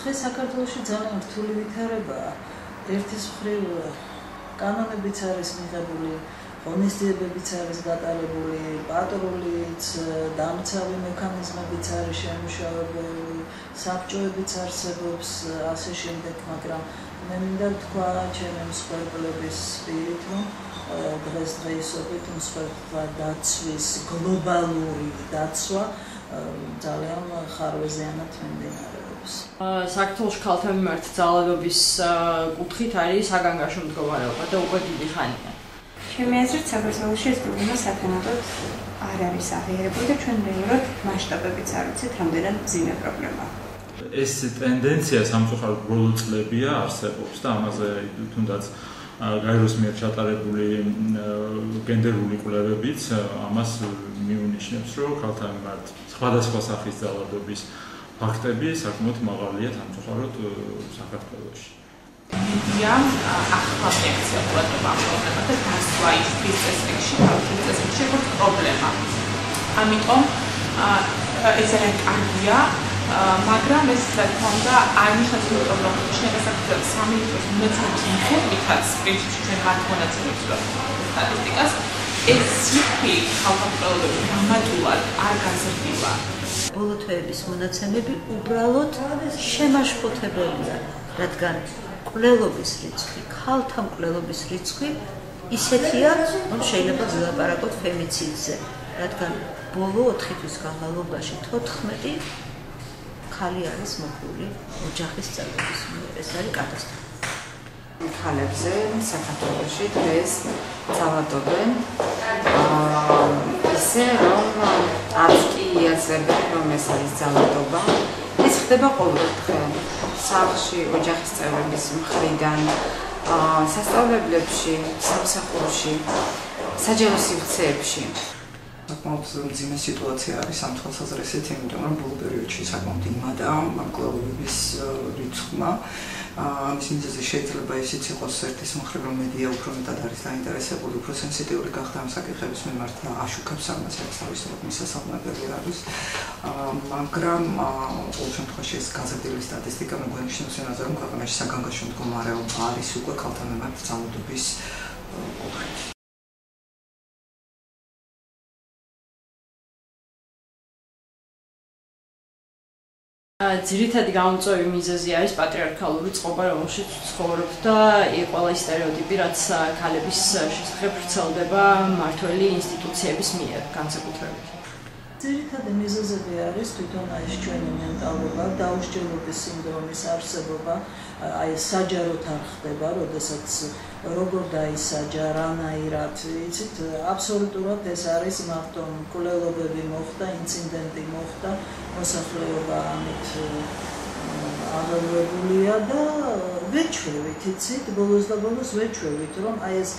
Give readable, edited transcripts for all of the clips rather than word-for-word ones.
დღეს საქართველოში ძალიან რთული ვითარებაა. ერთის მხრივ კანონებიც არის მიღებული, ღონისძიებებიც არის გატარებული, პატრულიც, დამცავი მექანიზმებიც არის შემუშავებული, საბჭოებიც არსებობს ასე შემდეგ, მაგრამ მე მინდა ვთქვა ჩემი მსხვერპლების პირით, რომ დღესდღეობით მსხვერპლთა დაცვის გლობალური დაცვა ძალიან ხარვეზიანად მიმდინარეობს. საქართველოში ქალთა მიმართ ძალადობის კუთხით არის საგანგაშო მდგომარეობა და უკვე დიდი ხანია. ჩემი აზრით საქართველოში ეს პრობლემა სათანადოდ არ არის აღიარებული და ჩვენ რეალურად მასშტაბებიც არ ვიცით, რამდენად მძიმე პრობლემაა. ეს ტენდენცია სამწუხაროდ ბოლო წლებია არსებობს და ამაზე თუნდაც გაეროს მიერ ჩატარებული გენდერული კვლევებიც ამას მიუნიშნებს, რომ ქალთა მიმართ სხვადასხვა სახის ძალადობის ფაქტები საკმაოდ მაღალია სამწუხაროდ საქართველოში. მედიამ ახლა რეაქცია ყურადღება ამ პრობლემას და დასვა ის წესრიგში, ქართულ წესრიგში როგორც პრობლემა. ამიტომ ეს ძალიან კარგია, მაგრამ ეს რა თქმა უნდა არ ნიშნავს რომ პრობლემა შესაძლოა სამინისტროს მონაცემების მიხედვითაც პრინციპში ჩვენ მათ მონაცემებს სტატისტიკას ეს ციფრი ხალხმრავლობის დრამატულად არ გაზრდილა. ბოლო თვეების მონაცემები უბრალოდ შემაშფოთებელია, რადგან მკვლელობის რიცხვი, ქალთა მკვლელობის რიცხვი ისეთია, რომ შეიძლება ვილაპარაკოთ ფემიციდზე, რადგან ბოლო 4 თვის განმავლობაში 14 ხალი არის მოკლული ოჯახის წევრების მიერ. ეს არის კატასტროფა. ხალებზე საქართველოში დღეს ძალადობენ ისე რომ არც კი იაზრებენ რომ ეს არის ძალადობა. ეს ხდება ყოველდღე სახლში, ოჯახის წევრების მხრიდან, სასწავლებლებში, სამსახურში, საჯარო სივრცეებში. საკმაოდ მძიმე სიტუაცია არის ამ თვალსაზრისით, იმიტომ რომ ბოლო პერიოდში საკმაოდ იმადა მკვლელობების რიცხვმა. ამის მიზეზი შეიძლება ისიც იყოს ერთის მხრივ, რომ მედია უფრო მეტად არის დაინტერესებული, უფრო სენსიტიური გახდა ამ საკითხების მიმართ და აშუქებს ამას, რაც თავისთავად მისასალმებელი არის. მაგრამ ყოველ შემთხვევაში ეს გაზრდილი სტატისტიკა მეგვენიშნავს იმაზე, რომ ქვეყანაში საგანგაშო მდგომარეობა არის უკვე ქალთა მიმართ ძალადობის კუთხით. ძირითადი გამომწვევი მიზეზი არის პატრიარქალური წყობა, რომელშიც ცხოვრობთ და ყველა სტერეოტიპი, რაც ქალების შესახებ ვრცელდება მმართველი ინსტიტუციების მიერ განსაკუთრებით. ძირითადი მიზეზები არის თვითონ ეს ჩვენი მენტალობა, დაუსჯელობის სინდრომის არსებობა, აი საჯაროდ არ ხდება, როდესაც როგორ დაისაჯა, რანაირად, იცით, აბსოლუტურად ეს არის მარტო მკვლელობები მოხდა, ინციდენტი მოხდა, მოსახლეობა ამით აღელვებულია და ვეჩვევით, იცით, ბოლოს და ბოლოს ვეჩვევით, რომ აი ეს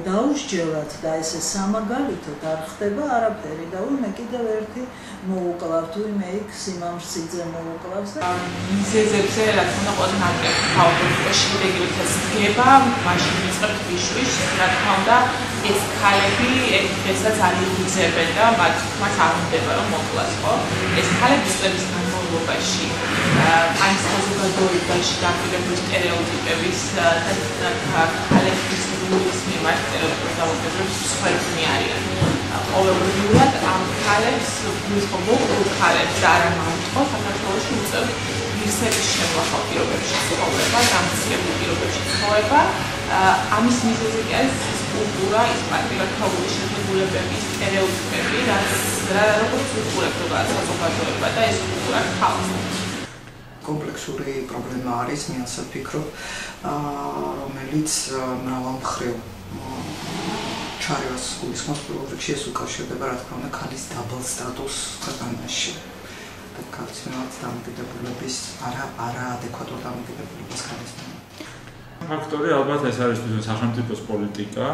დაუსჯელად და ესე სამაგალითოდ არ ხდება არაფერი და მე კიდევ ერთი მოუკლავ თუ მე იქ სიმამრსიძე მოუკლავს და მიზეზებზე რა თქმა უნდა ყველა ნაკრები თავბრუში რეგიონებს დგება, მაშინ იწყებს ვიშვიშ, რა თქმა უნდა ეს ქალები დღესაც არ იღუძებენ და მათ არ უნდება რომ მოკლას, ხო? ეს ქალები წლების განმავლობაში აი საზოგადოებაში დაყრდნობილი სტერეოტიპების და ქალების როლის მიმართ სტერეოტიპების მსხვერპლი არიან. ყოველდღიურად ამ ქალებს, მოკლულ ქალებს და არა მარტო საქართველოში უწევთ ღირსების შემოხალ პირობებში ცხოვრება, დამცირებულ პირობებში ცხოვრება. ამის მიზეზი კი არის კულტურა, ის პატრიარქალური შეხედულებები, სტერეოტიპები, როგორც უყურებდება საზოგადოება და ეს კულტურა ხალხს. კომპლექსური პრობლემა არის, მე ასე ვფიქრობ, რომელიც მრავალ მხრივ ჩარევას გულისხმობს. პირველ რიგში ეს უკავშირდება, რა თქმა უნდა, ქალის დაბალ სტატუსს ქვეყანაში და ქალის მიმართ დამოკიდებულების არაადეკვატურ დამოკიდებულებას ქალის მიმართ. ფაქტორი ალბათ ეს არის სახელმწიფოს პოლიტიკა.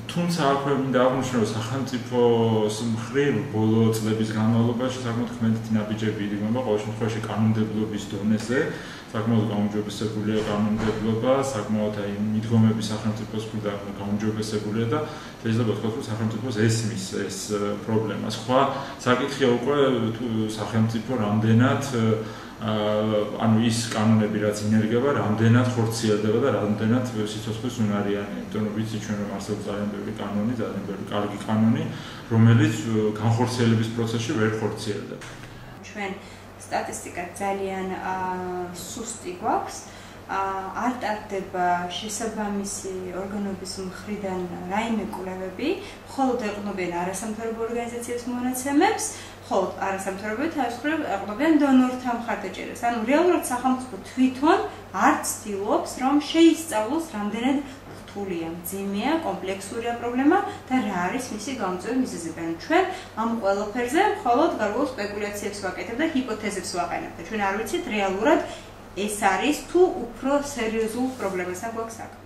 თუმცა აქვე მინდა აღნიშნო, რომ სახელმწიფოს მხრივ ბოლო წლების განმავლობაში საკმაოდ ქმედითი ნაბიჯები ირიგმება ყოველ შემთხვევაში კანონმდებლობის დონეზე. საკმაოდ გაუმჯობესებულია კანონმდებლობა, საკმაოდ მიდგომები სახელმწიფოს მხრიდან გაუმჯობესებულია და შეიძლება ვთქვათ, რომ სახელმწიფოს ესმის ეს პრობლემა. სხვა საკითხია უკვე თუ სახელმწიფო რამდენად ანუ ის კანონები რაც ინერგება, რამდენად ხორციელდება და რამდენად სიცოცხლის უნარიანი, იმიტომ რომ ვიცი ჩვენ რომ არსებობს ძალიან ბევრი კანონი, ძალიან ბევრი კარგი კანონი, რომელიც განხორციელების პროცესში ვერ ხორციელდება. ჩვენ სტატისტიკა ძალიან სუსტი გვაქვს. არ ტარდება შესაბამისი ორგანოების მხრიდან რაიმე კვლევები, მხოლოდ ეყნობიან არასამთავრობო ორგანიზაციების მონაცემებს, მხოლოდ არასამთავრობო თავისუფლად ეყნობიან დონორთა მხარდაჭერას. ანუ რეალურად სახელმწიფო თვითონ არ ცდილობს, რომ შეისწავლოს რამდენად რთულია, მძიმეა, კომპლექსურია პრობლემა და რა არის მისი გამომწვევი მიზეზები. ანუ ჩვენ ამ ყველაფერზე მხოლოდ გარკვეულ სპეკულაციებს ვაკეთებთ და ჰიპოთეზებს ვაყენებთ. ჩვენ არ ვიცით რეალურად ეს არის თუ უფრო სერიოზულ პრობლემასთან გვაქვს საქმე.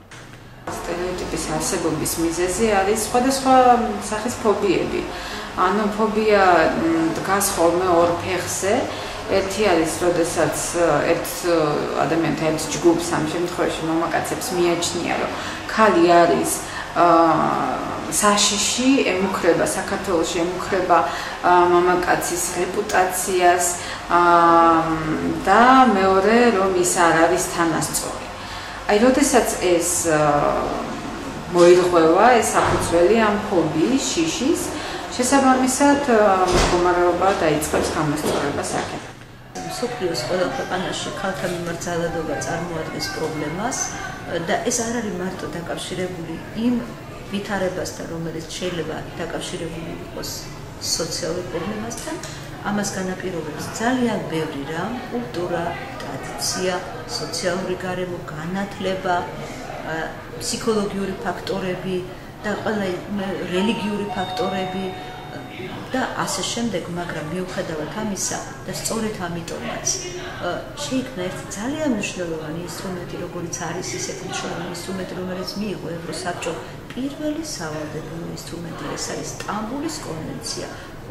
სტერეოტიპის არსებობის მიზეზი არის სხვადასხვა სახის ფობიები. ანუ ფობია დგას ხოლმე ორ ფეხზე. ერთი არის, როდესაც ერთ ადამიანთან ერთ ჯგუფს ამ შემთხვევაში მამაკაცებს მიაჩნია, რომ ქალი არის საშიში, ემუქრება საქართველოში, ემუქრება მამაკაცის რეპუტაციას და მეორე რომ ის არ არის თანასწორი. აი, როდესაც ეს მოირღვევა, ეს საფუძველი ამ ფობიის, შიშის, შესაბამისად მდგომარეობა დაიწყებს გამოსწორებას აქეთ. მსოფლიოს ყველა ქვეყანაში ქალთა მიმართ ძალადობა წარმოადგენს პრობლემას და ეს არ არის მარტო დაკავშირებული იმ ვითარებასთან, რომელიც შეიძლება დაკავშირებული იყოს სოციალურ პრობლემასთან, ამას განაპირობებს ძალიან ბევრი რამ, კულტურა, ტრადიცია, სოციალური გარემო, განათლება, ფსიქოლოგიური ფაქტორები და ყველა რელიგიური ფაქტორები და ასე შემდეგ, მაგრამ მიუხედავად ამისა და სწორედ ამიტომაც შეიქმნა ერთი ძალიან მნიშვნელოვანი ინსტრუმენტი, როგორც არის ისეთი მნიშვნელოვანი ინსტრუმენტი, რომელიც მიიღო ევროსაბჭომ პირველი სავალდებულო ინსტრუმენტი, ეს არის სტამბულის კონვენცია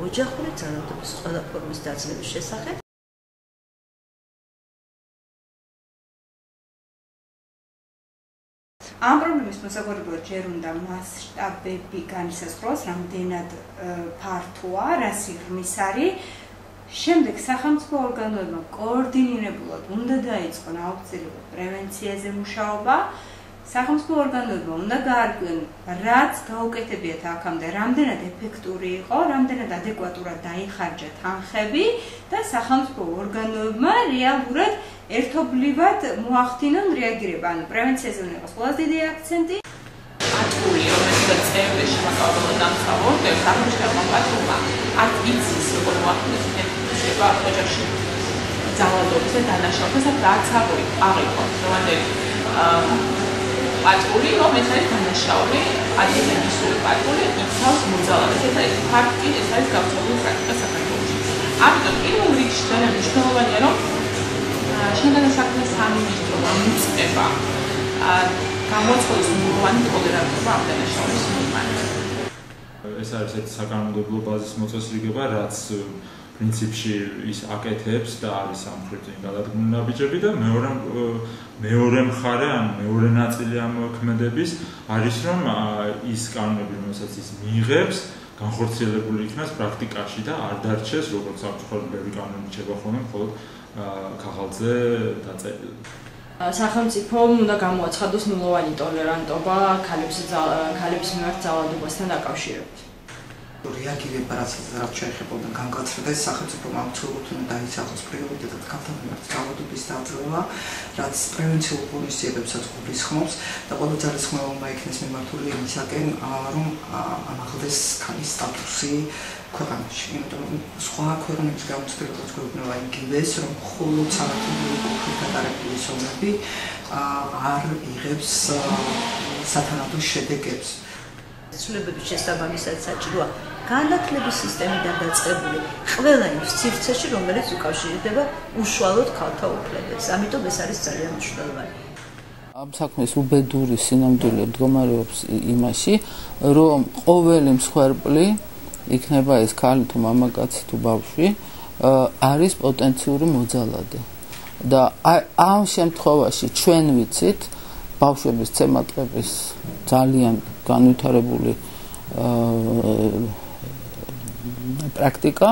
ოჯახური ძალადობის ყველა ფორმის დაძლევის შესახებ. ამ პრობლემის მოსაგვარებლად ჯერ უნდა მასშტაბები განისაზღვროს, რამდენად ფართოა, რა სიღრმის არის. შემდეგ სახელმწიფო ორგანოებმა კოორდინირებულად უნდა დაიწყონ აუცილებლად პრევენციაზე მუშაობა. სახელმწიფო ორგანოებმა უნდა გაარკვიონ, რაც გაუკეთებიათ აქამდე, რამდენად ეფექტური იყო, რამდენად ადეკვატურად დაიხარჯა თანხები და სახელმწიფო ორგანოებმა რეალურად ერთობლივად მოახდინონ რეაგირება. ანუ პრევენციაზე უნდა იყოს ყველაზე დიდი აქცენტი. პატრული, რომელიც წევრი შემოყალიბდა დამთავრდებს, აღმოჩნდა პატრულმა არ იცის, როგორ მოახდინოს ინფექცია ოჯახში. ძალადობის და დანაშაულს რაც აღიყო. დღევანდელი პატრული, რომელიც არის დანაშაული, ადმინისტრაციული პატრული, იცავს მოძალადებას. ეს არის ფაქტი, ეს არის გავრცელებული პრაქტიკა საქართველოში. ამიტომ პირველ რიგში ძალიან მნიშვნელოვანია, რომ შინაგანი საქმეთა სამინისტრო ამოწმება გამოცხადეს ნორმალური ტოლერანტობა ამ დანაშაულის მიმართ. ეს არის ერთი საკანონმდებლო ბაზის მოწესრიგება, რაც პრინციპში ის აკეთებს და არის სამხრეთ გადადგმული ნაბიჯები და მეორე მხარე, ან მეორე ნაწილი ამ ქმედების არის, რომ ის კანონები, რომელსაც ის მიიღებს, განხორციელებული იქნას პრაქტიკაში და არ დარჩეს, როგორც საფუძველი ბევრი კანონი რჩება ხოლმე, მხოლოდ ქაღალდზე დაწერილი. სახელმწიფომ უნდა გამოაცხადოს ნულოვანი ტოლერანტობა ქალების მიმართ ძალადობასთან დაკავშირებით. რეაგირება რაც შეიძლება განკაცდეს სახელმწიფომ ამცუროთ უნდა დაისახოს პრიორიტეტად ქალთა მიმართ ძალადობის დაძლევა, რაც პრევენციულ პოლიციებებსაც გულისხმობს და ყველა ძალისხმევმა იქნეს მიმართული იმისაკენ, რომ ამაღლდეს ქალის სტატუსი ქვეყანაში. იმიტომ რომ სხვა ქვეყნების გამოცდილებას გვეუბნება იგივეს, რომ მხოლოდ სამართლებრივი კუთხით გატარებული ზომები არ იღებს სათანადო შედეგებს. ცვლილებების შესაბამისად საჭიროა განათლების სისტემიდან დაწყებული ყველა იმ სივრცეში, რომელიც უკავშირდება უშუალოდ ქალთა უფლებებს. ამიტომ ეს არის ძალიან მნიშვნელოვანი. ამ საქმის უბედური სინამდვილე მდგომარეობს იმაში, რომ ყოველი მსხვერპლი, იქნება ეს ქალი თუ მამაკაცი თუ ბავშვი, არის პოტენციური მოძალადე. და ამ შემთხვევაში ჩვენ ვიცით ბავშვების ცემატყების ძალიან განვითარებული პრაქტიკა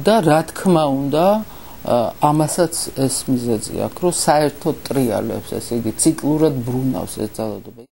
და რა თქმა უნდა ამასაც ეს მიზეზი აქვს, რომ საერთოდ ტრიალებს, ესე იგი ციკლურად ბრუნავს ეს ძალადობა.